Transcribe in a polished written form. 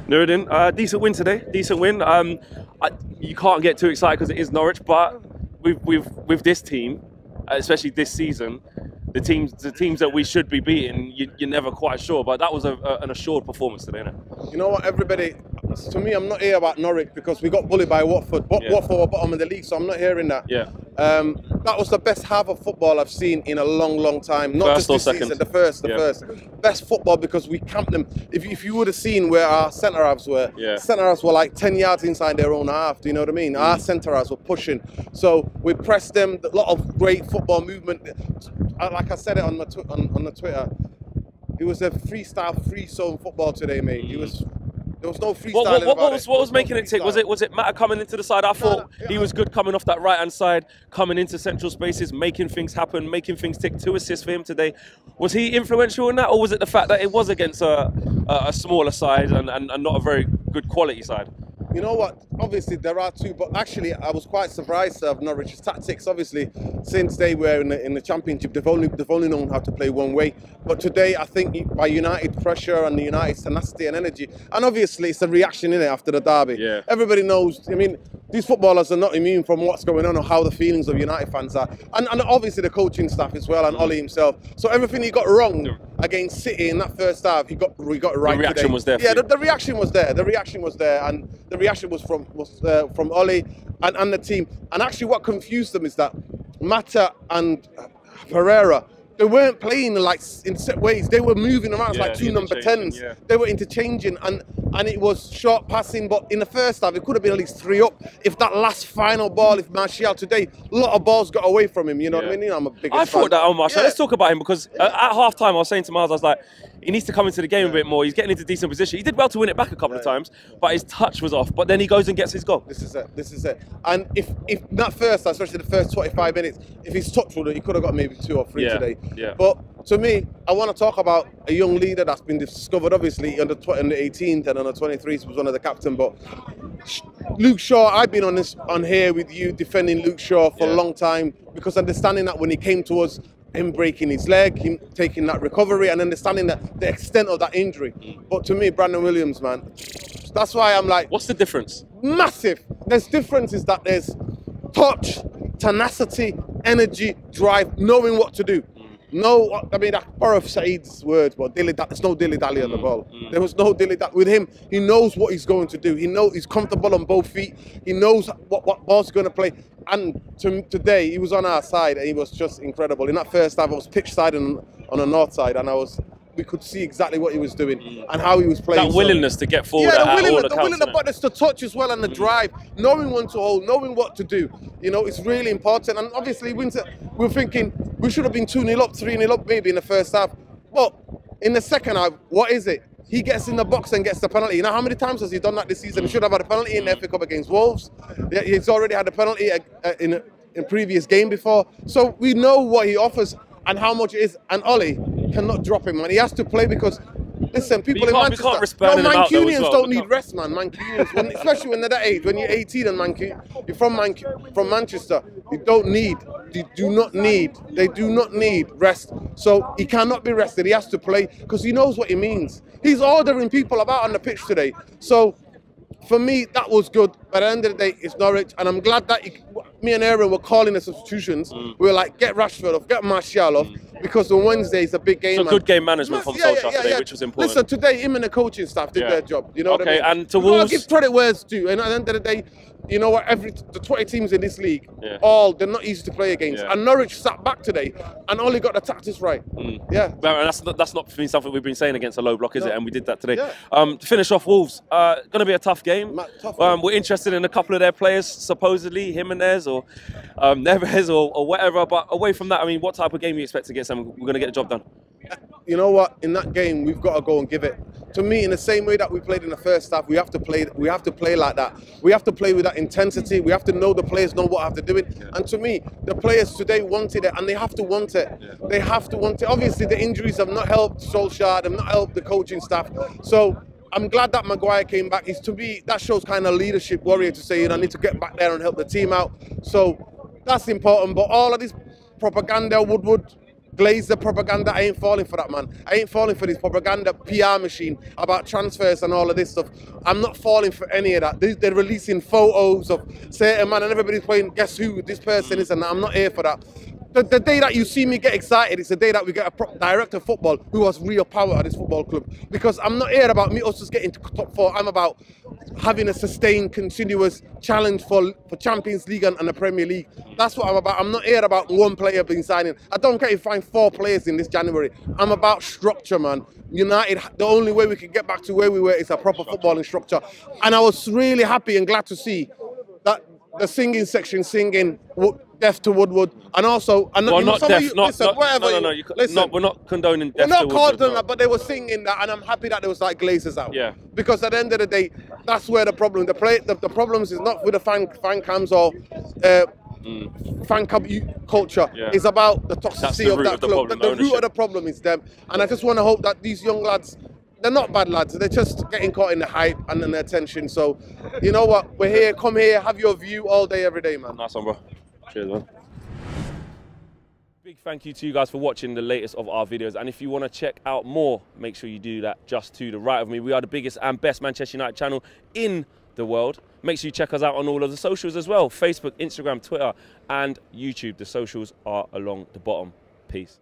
Nuruddin, decent win today. Decent win. You can't get too excited because it is Norwich, but with this team, especially this season, the teams that we should be beating, you're never quite sure. But that was an assured performance today, innit? You know what, everybody? To me, I'm not here about Norwich because we got bullied by Watford. Watford were bottom of the league, so I'm not hearing that. Yeah. That was the best half of football I've seen in a long, long time. Not First just or this second? season, the first. Best football because we camped them. If you would have seen where our centre halves were, centre halves were like 10 yards inside their own half. Do you know what I mean? Our centre halves were pushing, so we pressed them. A lot of great football movement. Like I said it on the Twitter, it was a freestyle, free zone football today, mate. There was no freestyle. What was making it tick? Was it Matter coming into the side? I thought he was good coming off that right hand side, coming into central spaces, making things happen, making things tick. 2 assists for him today. Was he influential in that, or was it the fact that it was against a smaller side and not a very good quality side? You know what? Obviously there are two, but actually I was quite surprised of Norwich's tactics. Obviously, since they were in the Championship, they've only known how to play one way. But today, I think by United pressure and the United tenacity and energy, and obviously it's a reaction in it after the derby. Yeah. Everybody knows. I mean, these footballers are not immune from what's going on or how the feelings of United fans are, and obviously the coaching staff as well, and Ollie himself. So everything he got wrong against City in that first half, we got it right. The reaction was there. Yeah, the reaction was there. The reaction was there, and the reaction was from Ollie and the team. And actually, what confused them is that Mata and Pereira, they weren't playing like in set ways. They were moving around like two number 10s. Yeah. They were interchanging, and it was short passing. But in the first half, it could have been at least 3 up. If that last final ball, if Martial today, a lot of balls got away from him. You know what I mean? You know, I'm a big. I thought that on Martial. Let's talk about him because at half time, I was saying to Miles, I was like, he needs to come into the game a bit more. He's getting into decent position. He did well to win it back a couple of times, but his touch was off. But then he goes and gets his goal. This is it. And if that first, especially the first 25 minutes, if he's touched with it, he could have got maybe 2 or 3 today. Yeah. But to me, I want to talk about a young leader that's been discovered, obviously, on the 18th and on the 23rd, he was one of the captain. But Luke Shaw, I've been on here with you defending Luke Shaw for a long time, because understanding that when he came to us, him breaking his leg, him taking that recovery, and understanding that the extent of that injury. But to me, Brandon Williams, man, that's why I'm like... What's the difference? Massive. There's differences that there's touch, tenacity, energy, drive, knowing what to do. No, I mean, that's Borough Said's words, but there's no dilly-dally on the ball. There was no dilly-dally. With him, he knows what he's going to do. He knows he's comfortable on both feet. He knows what ball's going to play. And today, he was on our side, and he was just incredible. In that first half, I was pitch side on the north side, and we could see exactly what he was doing and how he was playing. That willingness to get forward. Yeah, the willingness, but it's the touch as well and the drive, knowing when to hold, knowing what to do. You know, it's really important. And obviously, we're thinking we should have been 2-0 up, 3-0 up maybe in the first half. But in the second half, what is it? He gets in the box and gets the penalty. You know how many times has he done that this season? He should have had a penalty in the FA Cup against Wolves. He's already had a penalty in previous game before. So we know what he offers and how much it is. And Ollie cannot drop him, man. He has to play because, listen, people in Manchester, Mancunians don't need rest, man. Mancunians, especially when they're that age, when you're 18 and you're from Manchester, they do not need rest. So he cannot be rested. He has to play because he knows what he means. He's ordering people about on the pitch today. So for me, that was good. But at the end of the day, it's Norwich, and I'm glad that me and Aaron were calling the substitutions. We were like, get Rashford off, get Martial off, because on Wednesday it's a big game. So good game management from Solskjaer today, which was important. Listen, today him and the coaching staff did their job. You know what I mean? And to Wolves, give credit where it's due. And at the end of the day, you know what? The 20 teams in this league, they're not easy to play against. And Norwich sat back today and only got the tactics right. Yeah. And that's not something we've been saying against a low block, is it? And we did that today. To finish off, Wolves, going to be a tough game. We're interested in a couple of their players, supposedly Jimenez or Neves or whatever. But away from that, I mean, what type of game do you expect to get? We're going to get the job done. You know what? In that game, we've got to go and give it. To me, in the same way that we played in the first half, we have to play. We have to play like that. We have to play with that intensity. We have to know the players know what I have to do it. And to me, the players today wanted it, and they have to want it. They have to want it. Obviously, the injuries have not helped Solskjaer. They've not helped the coaching staff. So I'm glad that Maguire came back. To me, that shows kind of leadership, warrior, to say, I need to get back there and help the team out. So that's important. But all of this propaganda, Woodward, Glazer propaganda, I ain't falling for that, man. I ain't falling for this propaganda PR machine about transfers and all of this stuff. I'm not falling for any of that. They're releasing photos of certain man and everybody's playing, guess who this person is, and I'm not here for that. The day that you see me get excited, it's the day that we get a director of football who has real power at this football club. Because I'm not here about us just getting to top 4. I'm about having a sustained, continuous challenge for Champions League and the Premier League. That's what I'm about. I'm not here about one player being signing. I don't care if I find 4 players in this January. I'm about structure, man. United, the only way we can get back to where we were is a proper footballing structure. And I was really happy and glad to see that the singing section singing Deaf to Woodward, and also, and well, not deaf, listen, we're not condoning deaf. We're not condoning that, but they were singing that, and I'm happy that there was like Glazers out. Yeah. Because at the end of the day, that's where the problem. The problems is not with the fan cams or fan club culture. Yeah. It's about the toxicity of that club. The root of the problem is them, and I just want to hope that these young lads. They're not bad lads. They're just getting caught in the hype and in the attention. So, you know what? We're here. Come here. Have your view all day, every day, man. Nice one, bro. Cheers, man. Big thank you to you guys for watching the latest of our videos. And if you want to check out more, make sure you do that just to the right of me. We are the biggest and best Manchester United channel in the world. Make sure you check us out on all of the socials as well. Facebook, Instagram, Twitter, and YouTube. The socials are along the bottom. Peace.